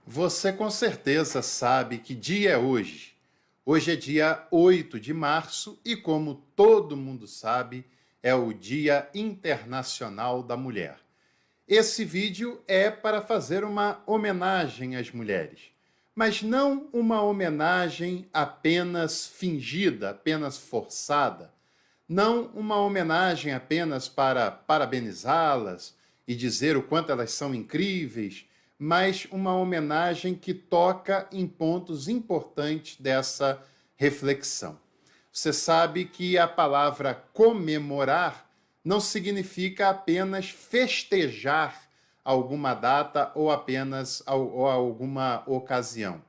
Você com certeza sabe que dia é hoje. Hoje é dia 8 de março e, como todo mundo sabe, é o Dia Internacional da Mulher. Esse vídeo é para fazer uma homenagem às mulheres, mas não uma homenagem apenas fingida, apenas forçada, não uma homenagem apenas para parabenizá-las e dizer o quanto elas são incríveis, mas uma homenagem que toca em pontos importantes dessa reflexão. Você sabe que a palavra comemorar não significa apenas festejar alguma data ou apenas ou alguma ocasião.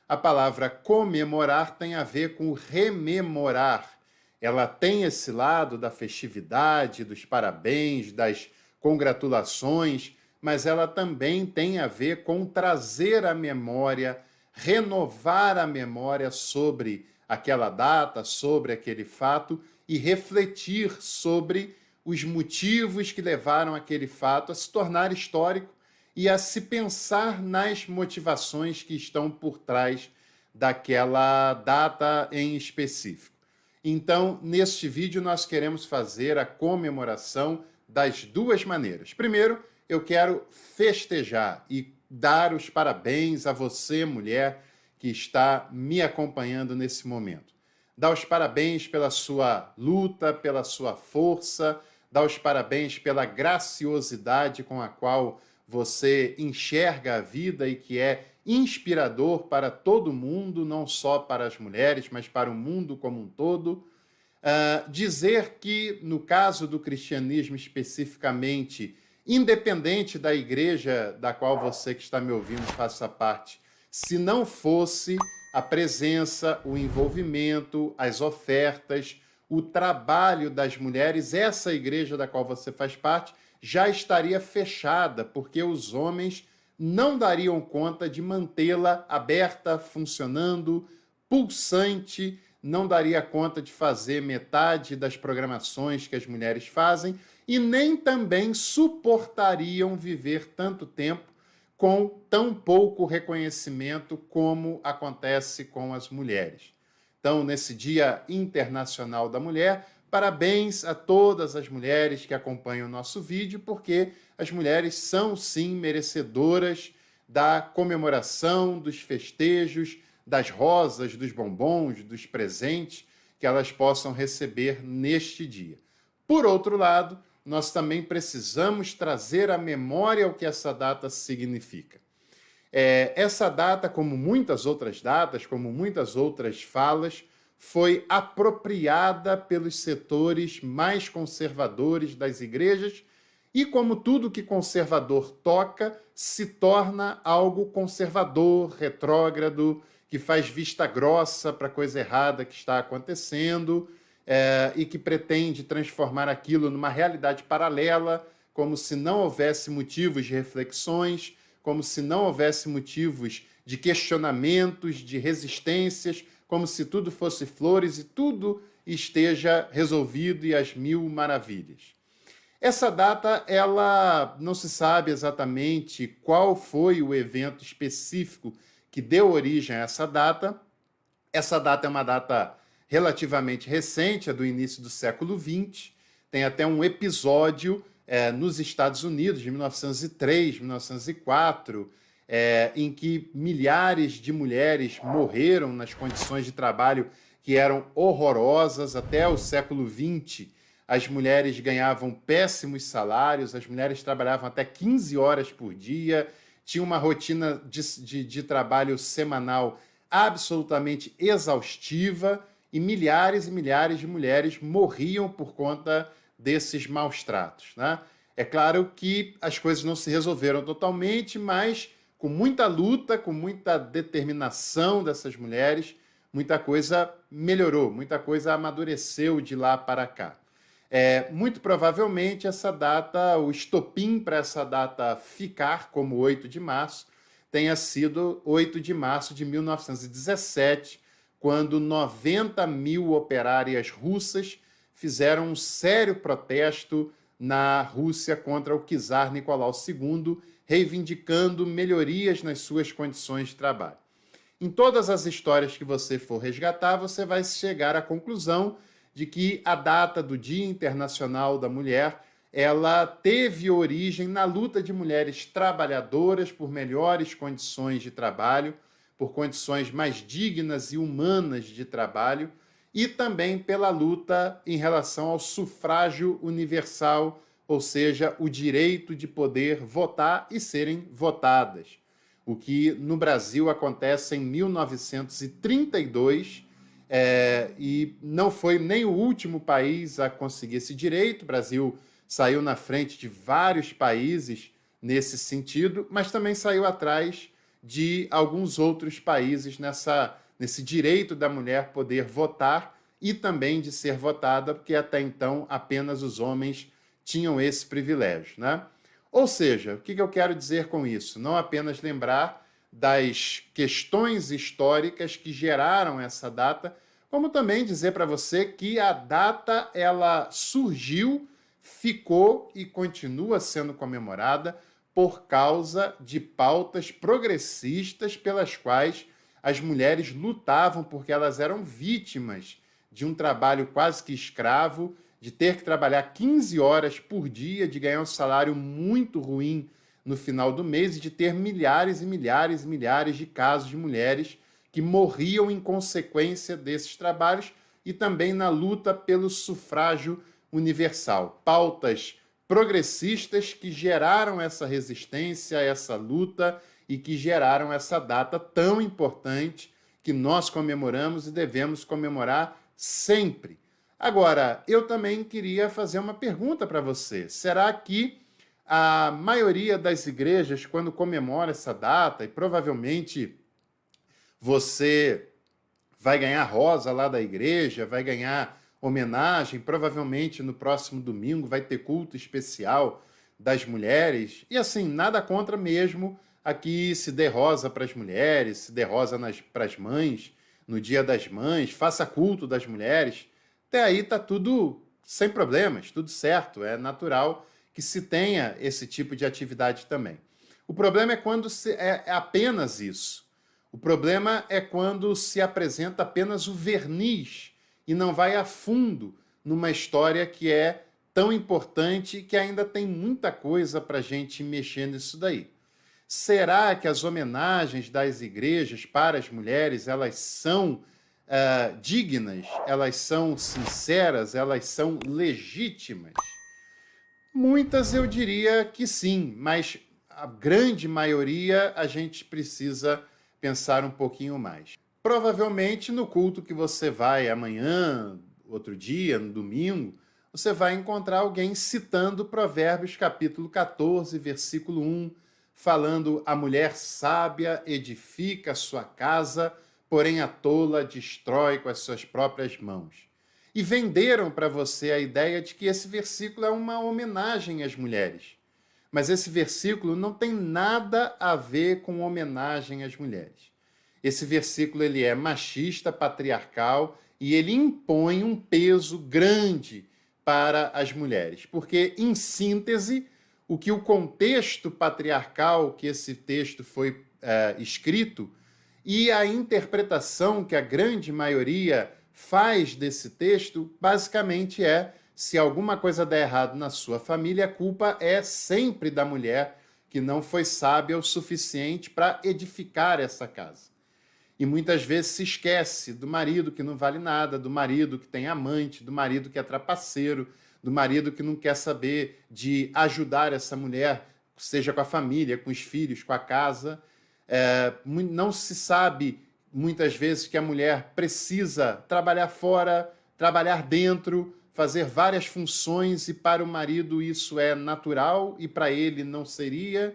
A palavra comemorar tem a ver com rememorar. Ela tem esse lado da festividade, dos parabéns, das congratulações, mas ela também tem a ver com trazer a memória, renovar a memória sobre aquela data, sobre aquele fato e refletir sobre os motivos que levaram aquele fato a se tornar histórico e a se pensar nas motivações que estão por trás daquela data em específico. Então, neste vídeo, nós queremos fazer a comemoração das duas maneiras. Primeiro, eu quero festejar e dar os parabéns a você, mulher, que está me acompanhando nesse momento. Dar os parabéns pela sua luta, pela sua força, dar os parabéns pela graciosidade com a qual você enxerga a vida e que é inspirador para todo mundo, não só para as mulheres, mas para o mundo como um todo. Dizer que, no caso do cristianismo especificamente, independente da igreja da qual você que está me ouvindo faça parte, se não fosse a presença, o envolvimento, as ofertas, o trabalho das mulheres, essa igreja da qual você faz parte já estaria fechada, porque os homens não dariam conta de mantê-la aberta, funcionando, pulsante, não daria conta de fazer metade das programações que as mulheres fazem e nem também suportariam viver tanto tempo com tão pouco reconhecimento como acontece com as mulheres. Então, nesse Dia Internacional da Mulher, parabéns a todas as mulheres que acompanham o nosso vídeo, porque as mulheres são, sim, merecedoras da comemoração, dos festejos, das rosas, dos bombons, dos presentes que elas possam receber neste dia. Por outro lado, nós também precisamos trazer à memória o que essa data significa. Essa data, como muitas outras datas, como muitas outras falas, foi apropriada pelos setores mais conservadores das igrejas e, como tudo que conservador toca, se torna algo conservador, retrógrado, que faz vista grossa para a coisa errada que está acontecendo e que pretende transformar aquilo numa realidade paralela, como se não houvesse motivos de reflexões, como se não houvesse motivos de questionamentos, de resistências, como se tudo fosse flores e tudo esteja resolvido e às mil maravilhas. Essa data, ela não se sabe exatamente qual foi o evento específico que deu origem a essa data. Essa data é uma data relativamente recente, é do início do século XX. Tem até um episódio nos Estados Unidos, de 1903, 1904, em que milhares de mulheres morreram nas condições de trabalho que eram horrorosas. Até o século XX, as mulheres ganhavam péssimos salários, as mulheres trabalhavam até 15 horas por dia, tinham uma rotina de trabalho semanal absolutamente exaustiva e milhares de mulheres morriam por conta desses maus tratos, né? É claro que as coisas não se resolveram totalmente, mas com muita luta, com muita determinação dessas mulheres, muita coisa melhorou, muita coisa amadureceu de lá para cá. Muito provavelmente essa data, o estopim para essa data ficar como 8 de março, tenha sido 8 de março de 1917, quando 90 mil operárias russas fizeram um sério protesto na Rússia contra o czar Nicolau II, reivindicando melhorias nas suas condições de trabalho. Em todas as histórias que você for resgatar, você vai chegar à conclusão de que a data do Dia Internacional da Mulher, ela teve origem na luta de mulheres trabalhadoras por melhores condições de trabalho, por condições mais dignas e humanas de trabalho, e também pela luta em relação ao sufrágio universal, ou seja, o direito de poder votar e serem votadas. O que no Brasil acontece em 1932, e não foi nem o último país a conseguir esse direito. O Brasil saiu na frente de vários países nesse sentido, mas também saiu atrás de alguns outros países nesse direito da mulher poder votar e também de ser votada, porque até então apenas os homens tinham esse privilégio, né? Ou seja, o que eu quero dizer com isso? Não apenas lembrar das questões históricas que geraram essa data, como também dizer para você que a data ela surgiu, ficou e continua sendo comemorada por causa de pautas progressistas pelas quais as mulheres lutavam, porque elas eram vítimas de um trabalho quase que escravo, de ter que trabalhar 15 horas por dia, de ganhar um salário muito ruim no final do mês e de ter milhares e milhares e milhares de casos de mulheres que morriam em consequência desses trabalhos e também na luta pelo sufrágio universal. Pautas progressistas que geraram essa resistência, essa luta e que geraram essa data tão importante que nós comemoramos e devemos comemorar sempre. Agora, eu também queria fazer uma pergunta para você. Será que a maioria das igrejas, quando comemora essa data, e provavelmente você vai ganhar rosa lá da igreja, vai ganhar homenagem, provavelmente no próximo domingo vai ter culto especial das mulheres, e assim, nada contra mesmo aqui se dê rosa para as mulheres, se dê rosa para as mães, no Dia das Mães, faça culto das mulheres. Até aí está tudo sem problemas, tudo certo, é natural que se tenha esse tipo de atividade também. O problema é quando é apenas isso. O problema é quando se apresenta apenas o verniz e não vai a fundo numa história que é tão importante e que ainda tem muita coisa para a gente mexer nisso daí. Será que as homenagens das igrejas para as mulheres elas são dignas, elas são sinceras, elas são legítimas? Muitas eu diria que sim, mas a grande maioria a gente precisa pensar um pouquinho mais. Provavelmente no culto que você vai amanhã, outro dia, no domingo, você vai encontrar alguém citando Provérbios capítulo 14, versículo 1, falando: a mulher sábia edifica a sua casa, porém a tola destrói com as suas próprias mãos. E venderam para você a ideia de que esse versículo é uma homenagem às mulheres. Mas esse versículo não tem nada a ver com homenagem às mulheres. Esse versículo ele é machista, patriarcal, e ele impõe um peso grande para as mulheres. Porque, em síntese, o que o contexto patriarcal que esse texto foi escrito e a interpretação que a grande maioria faz desse texto, basicamente se alguma coisa der errado na sua família, a culpa é sempre da mulher que não foi sábia o suficiente para edificar essa casa. E muitas vezes se esquece do marido que não vale nada, do marido que tem amante, do marido que é trapaceiro, do marido que não quer saber de ajudar essa mulher, seja com a família, com os filhos, com a casa. Não se sabe, muitas vezes, que a mulher precisa trabalhar fora, trabalhar dentro, fazer várias funções, e para o marido isso é natural e para ele não seria.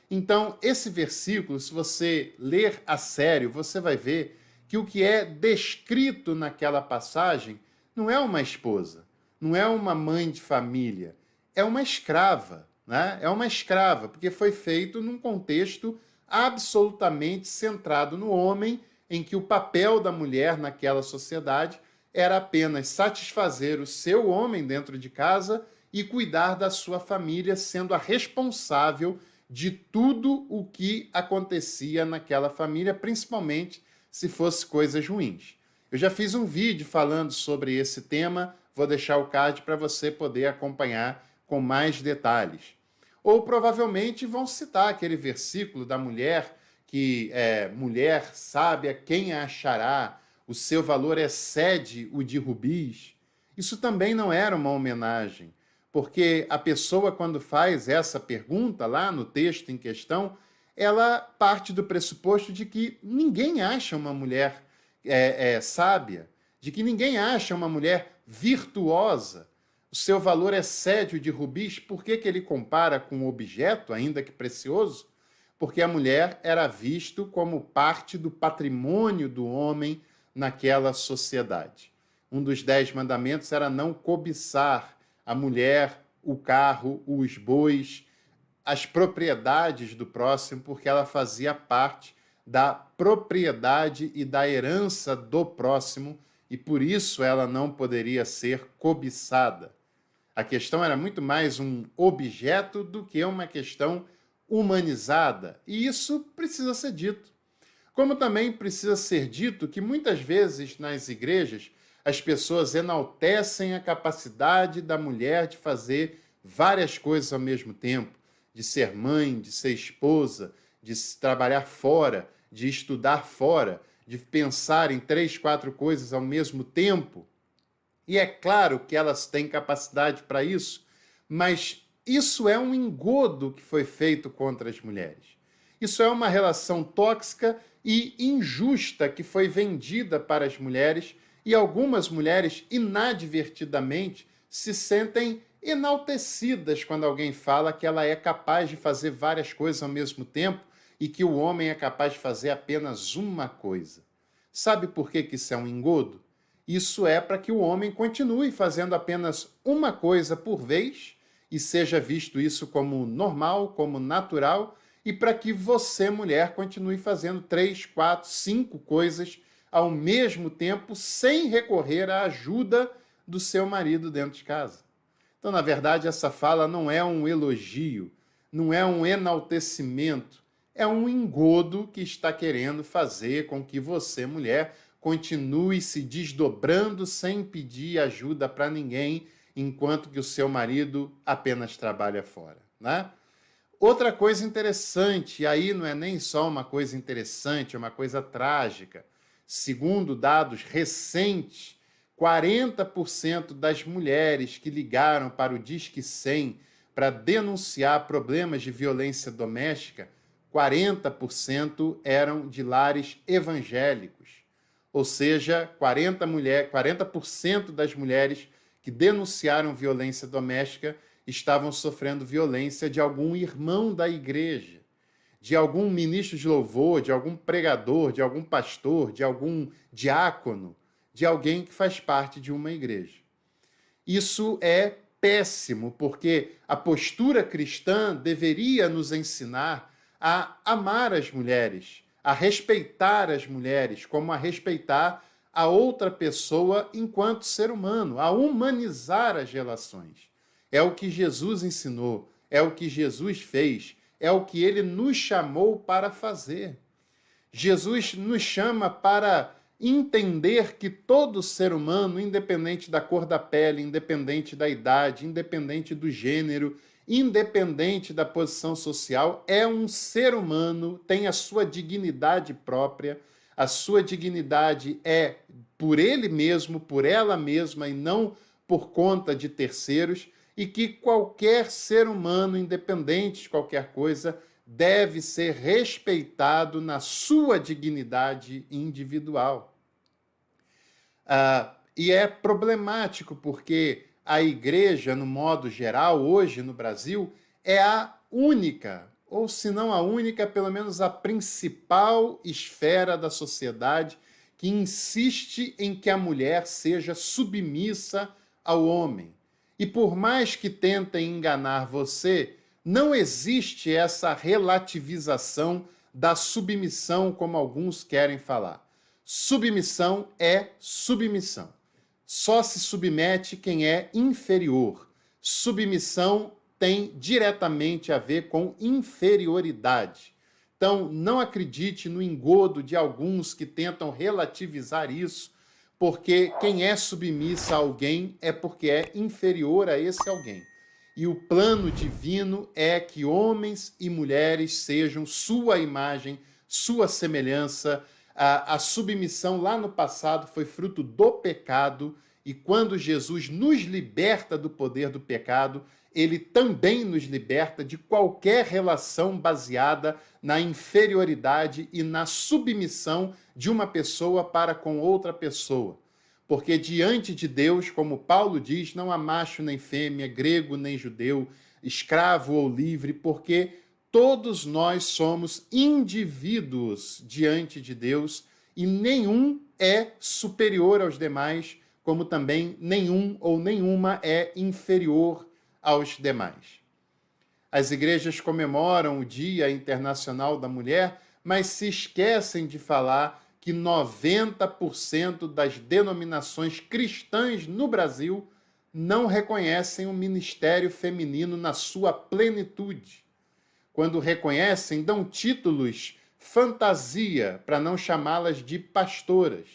Então, esse versículo, se você ler a sério, você vai ver que o que é descrito naquela passagem não é uma esposa, não é uma mãe de família, é uma escrava, né? É uma escrava, porque foi feito num contexto absolutamente centrado no homem, em que o papel da mulher naquela sociedade era apenas satisfazer o seu homem dentro de casa e cuidar da sua família, sendo a responsável de tudo o que acontecia naquela família, principalmente se fosse coisas ruins. Eu já fiz um vídeo falando sobre esse tema, vou deixar o card para você poder acompanhar com mais detalhes. Ou provavelmente vão citar aquele versículo da mulher que é mulher sábia, quem a achará? O seu valor excede o de rubis. Isso também não era uma homenagem, porque a pessoa, quando faz essa pergunta lá no texto em questão, ela parte do pressuposto de que ninguém acha uma mulher sábia, de que ninguém acha uma mulher virtuosa. O seu valor excede o de rubis. Por que ele compara com um objeto, ainda que precioso? Porque a mulher era vista como parte do patrimônio do homem naquela sociedade. Um dos 10 mandamentos era não cobiçar a mulher, o carro, os bois, as propriedades do próximo, porque ela fazia parte da propriedade e da herança do próximo, e por isso ela não poderia ser cobiçada. A questão era muito mais um objeto do que uma questão humanizada, e isso precisa ser dito. Como também precisa ser dito que muitas vezes nas igrejas as pessoas enaltecem a capacidade da mulher de fazer várias coisas ao mesmo tempo, de ser mãe, de ser esposa, de trabalhar fora, de estudar fora, de pensar em 3, 4 coisas ao mesmo tempo. E é claro que elas têm capacidade para isso, mas isso é um engodo que foi feito contra as mulheres. Isso é uma relação tóxica e injusta que foi vendida para as mulheres, e algumas mulheres, inadvertidamente, se sentem enaltecidas quando alguém fala que ela é capaz de fazer várias coisas ao mesmo tempo e que o homem é capaz de fazer apenas uma coisa. Sabe por que isso é um engodo? Isso é para que o homem continue fazendo apenas uma coisa por vez e seja visto isso como normal, como natural, e para que você, mulher, continue fazendo 3, 4, 5 coisas ao mesmo tempo sem recorrer à ajuda do seu marido dentro de casa. Então, na verdade, essa fala não é um elogio, não é um enaltecimento, é um engodo que está querendo fazer com que você, mulher, continue se desdobrando sem pedir ajuda para ninguém, enquanto que o seu marido apenas trabalha fora, né? Outra coisa interessante, e aí não é nem só uma coisa interessante, é uma coisa trágica. Segundo dados recentes, 40% das mulheres que ligaram para o Disque 100 para denunciar problemas de violência doméstica, 40% eram de lares evangélicos. Ou seja, 40% das mulheres que denunciaram violência doméstica estavam sofrendo violência de algum irmão da igreja, de algum ministro de louvor, de algum pregador, de algum pastor, de algum diácono, de alguém que faz parte de uma igreja. Isso é péssimo, porque a postura cristã deveria nos ensinar a amar as mulheres, a respeitar as mulheres, como a respeitar a outra pessoa enquanto ser humano, a humanizar as relações. É o que Jesus ensinou, é o que Jesus fez, é o que ele nos chamou para fazer. Jesus nos chama para entender que todo ser humano, independente da cor da pele, independente da idade, independente do gênero, independente da posição social, é um ser humano, tem a sua dignidade própria, a sua dignidade é por ele mesmo, por ela mesma e não por conta de terceiros, e que qualquer ser humano, independente de qualquer coisa, deve ser respeitado na sua dignidade individual. E é problemático porque a igreja, no modo geral, hoje no Brasil, é a única, ou se não a única, pelo menos a principal esfera da sociedade que insiste em que a mulher seja submissa ao homem. E por mais que tentem enganar você, não existe essa relativização da submissão como alguns querem falar. Submissão é submissão. Só se submete quem é inferior. Submissão tem diretamente a ver com inferioridade. Então, não acredite no engodo de alguns que tentam relativizar isso, porque quem é submissa a alguém é porque é inferior a esse alguém. E o plano divino é que homens e mulheres sejam sua imagem, sua semelhança. A submissão lá no passado foi fruto do pecado, e quando Jesus nos liberta do poder do pecado, ele também nos liberta de qualquer relação baseada na inferioridade e na submissão de uma pessoa para com outra pessoa. Porque diante de Deus, como Paulo diz, não há macho nem fêmea, grego nem judeu, escravo ou livre, porque todos nós somos indivíduos diante de Deus e nenhum é superior aos demais, como também nenhum ou nenhuma é inferior aos demais. As igrejas comemoram o Dia Internacional da Mulher, mas se esquecem de falar que 90% das denominações cristãs no Brasil não reconhecem o ministério feminino na sua plenitude. Quando reconhecem, dão títulos fantasia para não chamá-las de pastoras.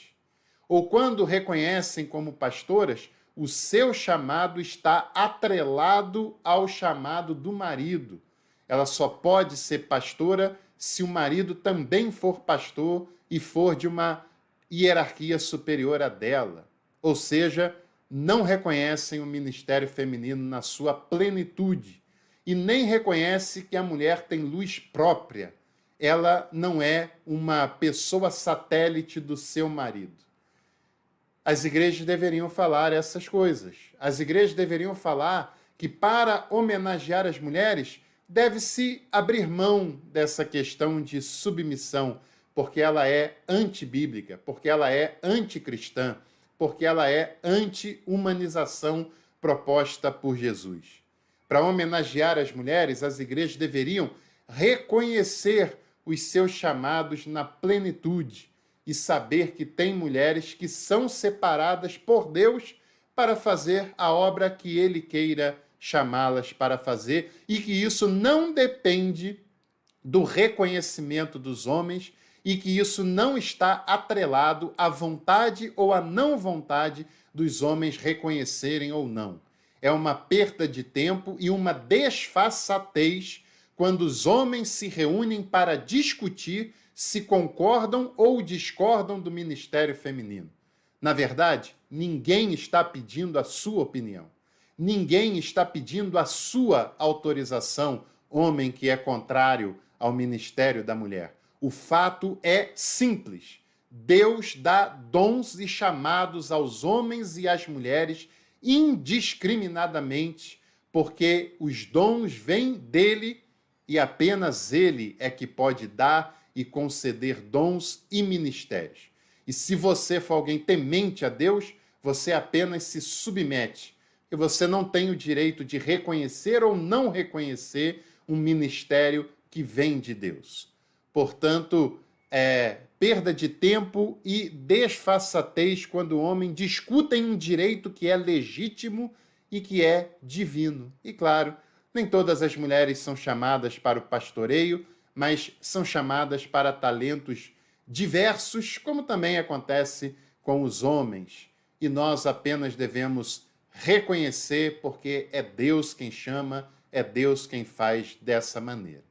Ou quando reconhecem como pastoras, o seu chamado está atrelado ao chamado do marido. Ela só pode ser pastora se o marido também for pastor e for de uma hierarquia superior à dela. Ou seja, não reconhecem o ministério feminino na sua plenitude e nem reconhece que a mulher tem luz própria. Ela não é uma pessoa satélite do seu marido. As igrejas deveriam falar essas coisas. As igrejas deveriam falar que para homenagear as mulheres deve-se abrir mão dessa questão de submissão, porque ela é antibíblica, porque ela é anticristã, porque ela é anti-humanização proposta por Jesus. Para homenagear as mulheres, as igrejas deveriam reconhecer os seus chamados na plenitude e saber que tem mulheres que são separadas por Deus para fazer a obra que Ele queira chamá-las para fazer e que isso não depende do reconhecimento dos homens e que isso não está atrelado à vontade ou à não vontade dos homens reconhecerem ou não. É uma perda de tempo e uma desfaçatez quando os homens se reúnem para discutir se concordam ou discordam do ministério feminino. Na verdade, ninguém está pedindo a sua opinião. Ninguém está pedindo a sua autorização, homem que é contrário ao ministério da mulher. O fato é simples. Deus dá dons e chamados aos homens e às mulheres indiscriminadamente, porque os dons vêm dele e apenas ele é que pode dar e conceder dons e ministérios. E se você for alguém temente a Deus, você apenas se submete. E você não tem o direito de reconhecer ou não reconhecer um ministério que vem de Deus. Portanto, perda de tempo e desfaçatez quando o homem discutem um direito que é legítimo e que é divino. E claro, nem todas as mulheres são chamadas para o pastoreio, mas são chamadas para talentos diversos, como também acontece com os homens. E nós apenas devemos reconhecer, porque é Deus quem chama, é Deus quem faz dessa maneira.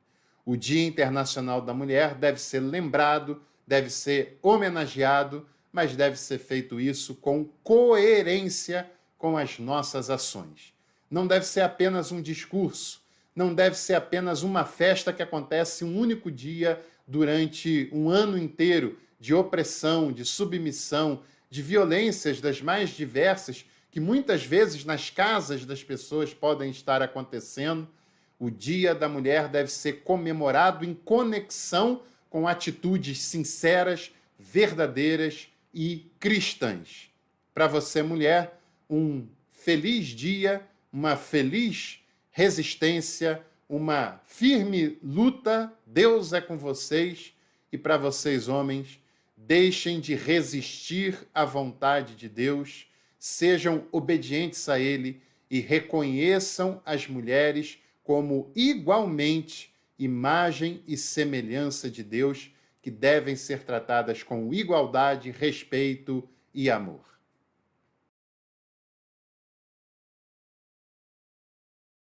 O Dia Internacional da Mulher deve ser lembrado, deve ser homenageado, mas deve ser feito isso com coerência com as nossas ações. Não deve ser apenas um discurso, não deve ser apenas uma festa que acontece um único dia durante um ano inteiro de opressão, de submissão, de violências das mais diversas, que muitas vezes nas casas das pessoas podem estar acontecendo. O Dia da Mulher deve ser comemorado em conexão com atitudes sinceras, verdadeiras e cristãs. Para você, mulher, um feliz dia, uma feliz resistência, uma firme luta. Deus é com vocês. E para vocês, homens, deixem de resistir à vontade de Deus, sejam obedientes a Ele e reconheçam as mulheres como igualmente imagem e semelhança de Deus, que devem ser tratadas com igualdade, respeito e amor.